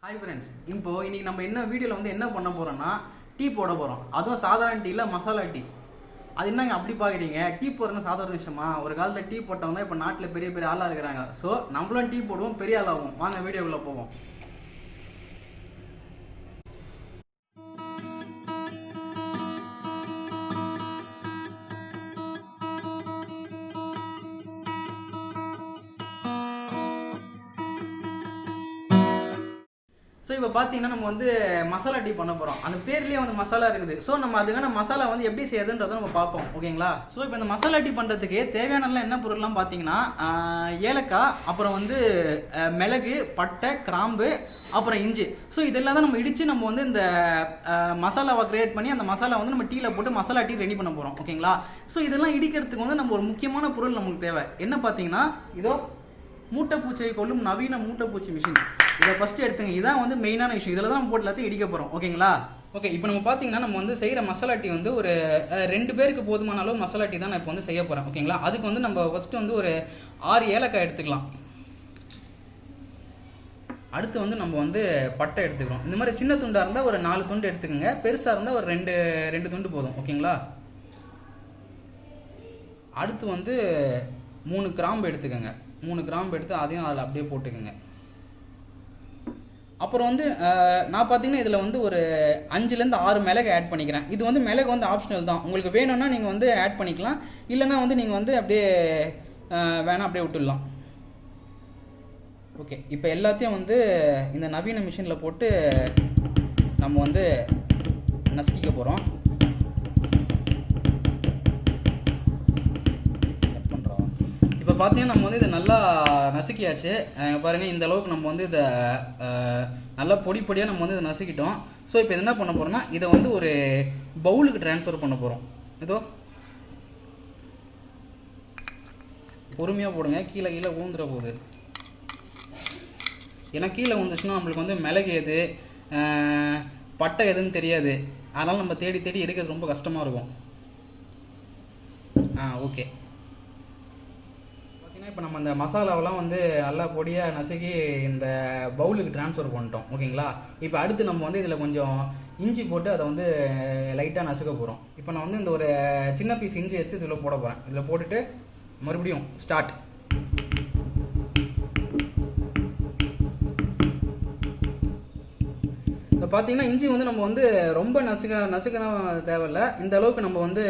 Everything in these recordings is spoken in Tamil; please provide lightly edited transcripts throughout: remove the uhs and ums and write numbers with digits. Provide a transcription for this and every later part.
ஹாய் ஃப்ரெண்ட்ஸ், இன்னைக்கு நம்ம என்ன வீடியோவில் வந்து என்ன பண்ண போகிறோம்னா டீ போட போகிறோம். அதுவும் சாதாரண டீ இல்லை, மசாலா டீ. அது என்னங்க அப்படி பார்க்குறீங்க? டீ போடுறதுன்னு சாதாரண விஷயமா? ஒரு காலத்தில் டீ போட்டவங்க இப்போ நாட்டில் பெரிய பெரிய ஆளாக இருக்கிறாங்க. ஸோ நம்மளும் டீ போடுவோம், பெரிய ஆளாகும். வாங்க வீடியோக்குள்ளே போவோம். ஸோ இப்போ பார்த்தீங்கன்னா நம்ம வந்து மசாலா டீ பண்ண போகிறோம். அந்த பேர்லேயே வந்து மசாலா இருக்குது. ஸோ நம்ம அதுக்கான மசாலா வந்து எப்படி செய்யுதுன்றதை நம்ம பார்ப்போம், ஓகேங்களா? ஸோ இப்போ இந்த மசாலா டீ பண்ணுறதுக்கு தேவையானலாம் என்ன பொருள்லாம் பார்த்தீங்கன்னா, ஏலக்காய், அப்புறம் வந்து மிளகு, பட்டை, கிராம்பு, அப்புறம் இஞ்சி. ஸோ இதெல்லாம் தான் நம்ம இடித்து நம்ம வந்து இந்த மசாலாவை கிரியேட் பண்ணி அந்த மசாலா வந்து நம்ம டீயில் போட்டு மசாலா டீ ரெடி பண்ண போகிறோம், ஓகேங்களா? ஸோ இதெல்லாம் இடிக்கிறதுக்கு வந்து நம்ம ஒரு முக்கியமான பொருள் நமக்கு தேவை. என்ன பார்த்தீங்கன்னா, இதோ மூட்டைப்பூச்சியை கொள்ளும் நவீன மூட்டைப்பூச்சி மிஷின். இதை ஃபஸ்ட்டு எடுத்துங்க. இதான் வந்து மெயினான விஷயம். இதில் தான் நம்ம போட்டு எல்லாத்தையும் இடிக்க போகிறோம், ஓகேங்களா? ஓகே, இப்போ நம்ம பார்த்தீங்கன்னா நம்ம வந்து செய்கிற மசாலா டீ வந்து ஒரு 2 பேருக்கு போதுமான அளவு மசாலா டீ தான் நான் இப்போ வந்து செய்ய போகிறேன், ஓகேங்களா? அதுக்கு வந்து நம்ம ஃபஸ்ட்டு வந்து ஒரு 6 ஏலக்காய் எடுத்துக்கலாம். அடுத்து வந்து நம்ம வந்து பட்டை எடுத்துக்கிறோம். இந்த மாதிரி சின்ன துண்டாக இருந்தால் ஒரு 4 துண்டு எடுத்துக்கோங்க. பெருசாக இருந்தால் ஒரு ரெண்டு துண்டு போதும், ஓகேங்களா? அடுத்து வந்து 3 கிராம்பு எடுத்துக்கோங்க. 3 கிராம்பு எடுத்து அதையும் அதில் அப்படியே போட்டுக்கோங்க. அப்புறம் வந்து நான் பார்த்தீங்கன்னா இதில் வந்து ஒரு 5லேருந்து 6 மிளகு ஆட் பண்ணிக்கிறேன். இது வந்து மிளகு வந்து ஆப்ஷனல் தான். உங்களுக்கு வேணும்னா நீங்கள் வந்து ஆட் பண்ணிக்கலாம், இல்லைன்னா வந்து நீங்கள் வந்து அப்படியே வேணாம் அப்படியே விட்டுடலாம். ஓகே, இப்போ எல்லாத்தையும் வந்து இந்த நவீன மிஷினில் போட்டு நம்ம வந்து நசுக்கிக்க போகிறோம். இப்போ பார்த்தீங்கன்னா நம்ம வந்து இதை நல்லா நசுக்கியாச்சு. பாருங்கள், இந்த அளவுக்கு நம்ம வந்து இதை நல்லா பொடியாக நம்ம வந்து இதை நசுக்கிட்டோம். ஸோ இப்போ என்ன பண்ண போகிறோம்னா, இதை வந்து ஒரு பவுலுக்கு ட்ரான்ஸ்ஃபர் பண்ண போகிறோம். இதோ பொறுமையாக போடுங்க, கீழே ஊந்துட போகுது. ஏன்னா கீழே வந்துச்சுன்னா நம்மளுக்கு வந்து மிளகு எது பட்டை எதுன்னு தெரியாது. அதனால் நம்ம தேடி எடுக்கிறது ரொம்ப கஷ்டமாக இருக்கும். ஓகே, இப்போ நம்ம இந்த மசாலாவெல்லாம் வந்து நல்லா பொடியாக நசுக்கி இந்த பவுலுக்கு ட்ரான்ஸ்ஃபர் பண்ணிட்டோம், ஓகேங்களா? இப்போ அடுத்து நம்ம வந்து இதில் கொஞ்சம் இஞ்சி போட்டு அதை வந்து லைட்டாக நசுக்க போகிறோம். இப்போ நான் வந்து இந்த ஒரு சின்ன பீஸ் இஞ்சி எடுத்து இதில் போட போகிறேன். இதில் போட்டுட்டு மறுபடியும் ஸ்டார்ட். இப்போ பார்த்தீங்கன்னா இஞ்சி வந்து நம்ம வந்து ரொம்ப நசுக்கணும் தேவையில்லை. இந்த அளவுக்கு நம்ம வந்து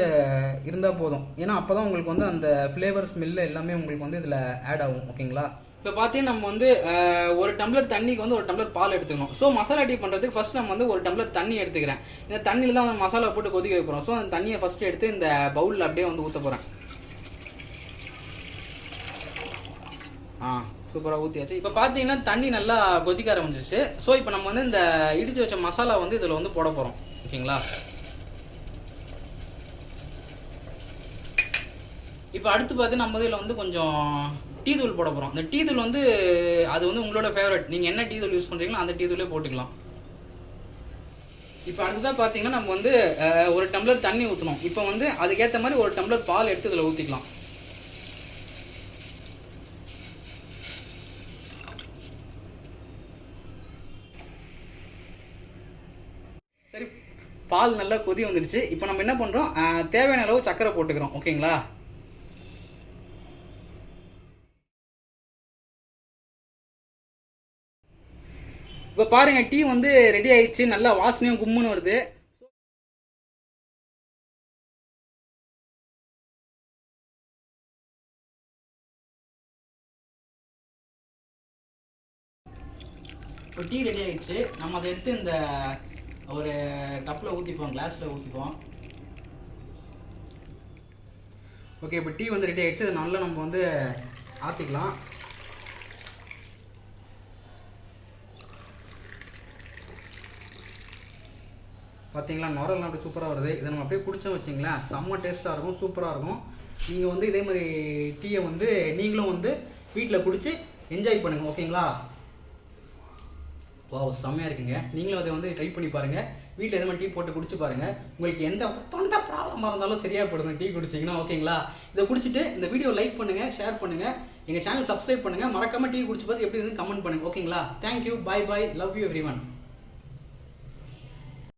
இருந்தால் போதும். ஏன்னா அப்போ தான் உங்களுக்கு வந்து அந்த ஃப்ளேவர் ஸ்மெல்லு எல்லாமே உங்களுக்கு வந்து இதில் ஆட் ஆகும், ஓகேங்களா? இப்போ பார்த்தீங்கன்னா நம்ம வந்து 1 டம்ளர் தண்ணிக்கு வந்து 1 டம்ளர் பால் எடுத்துக்கணும். ஸோ மசாலா டீ பண்ணுறதுக்கு ஃபஸ்ட் நம்ம வந்து 1 டம்ளர் தண்ணி எடுத்துக்கிறேன். இந்த தண்ணியில் தான் மசாலா போட்டு கொதிக்க வைக்கிறோம். ஸோ அந்த தண்ணியை ஃபஸ்ட்டு எடுத்து இந்த பவுலில் அப்படியே வந்து ஊற்ற போகிறேன். சூப்பராக ஊற்றியாச்சு. இப்போ பார்த்தீங்கன்னா தண்ணி நல்லா கொதிக்க ஆரம்பிச்சிருச்சு. ஸோ இப்போ நம்ம வந்து இந்த இடித்து வச்ச மசாலா வந்து இதில் வந்து போட போகிறோம், ஓகேங்களா? இப்போ அடுத்து பார்த்து நம்ம இதில் வந்து கொஞ்சம் டீ தூள் போட போகிறோம். இந்த டீ தூள் வந்து அது வந்து உங்களோட ஃபேவரட். நீங்கள் என்ன டீ தூள் யூஸ் பண்ணுறீங்களோ அந்த டீ தூளே போட்டுக்கலாம். இப்போ அடுத்ததாக பார்த்தீங்கன்னா நம்ம வந்து 1 டம்ளர் தண்ணி ஊற்றணும். இப்போ வந்து அதுக்கேற்ற மாதிரி 1 டம்ளர் பால் எடுத்து இதில் ஊற்றிக்கலாம். சரி, பால் நல்லா கொதி வந்துடுச்சு. இப்போ நம்ம என்ன பண்ணுறோம், தேவையான அளவு சர்க்கரை போட்டுக்கிறோம், ஓகேங்களா? இப்போ பாருங்க, டீ வந்து ரெடி ஆயிடுச்சு. நல்லா வாசனையும் கும்முன்னு வருது. இப்போ டீ ரெடி ஆயிடுச்சு. நம்ம அதை எடுத்து இந்த ஒரு கப்பில் ஊற்றிப்போம், கிளாஸில் ஊற்றிப்போம். ஓகே, இப்போ டீ வந்து ரெடி ஆகிடுச்சு. அது நல்லா நம்ம வந்து ஆற்றிக்கலாம். பார்த்தீங்களா, நுரெல்லாம் அப்படி சூப்பராக வருது. இதை நம்ம அப்படியே குடிச்சோம் வச்சிங்களேன், செம்ம டேஸ்ட்டாக இருக்கும், சூப்பராக இருக்கும். நீங்கள் வந்து இதே மாதிரி டீயை வந்து நீங்களும் வந்து வீட்டில் குடிச்சு என்ஜாய் பண்ணுங்கள், ஓகேங்களா? செம்மையாக இருக்குங்க. நீங்களும் அதை வந்து ட்ரை பண்ணி பாருங்கள். வீட்டில் எது மாதிரி டீ போட்டு குடிச்சு பாருங்கள். உங்களுக்கு எந்த தொண்டை ப்ராப்ளமாக இருந்தாலும் சரியாக போடுங்க டீ குடிச்சிங்கன்னா, ஓகேங்களா? இதை குடிச்சிட்டு இந்த வீடியோ லைக் பண்ணுங்கள், ஷேர் பண்ணுங்கள். எங்கள் சேனல் சப்ஸ்கிரைப் பண்ணுங்கள். மறக்காம டீ குடிச்சு பார்த்து எப்படி இருந்து கமெண்ட் பண்ணுங்கள். ஓகேங்களா? Thank you, bye bye, love you every one.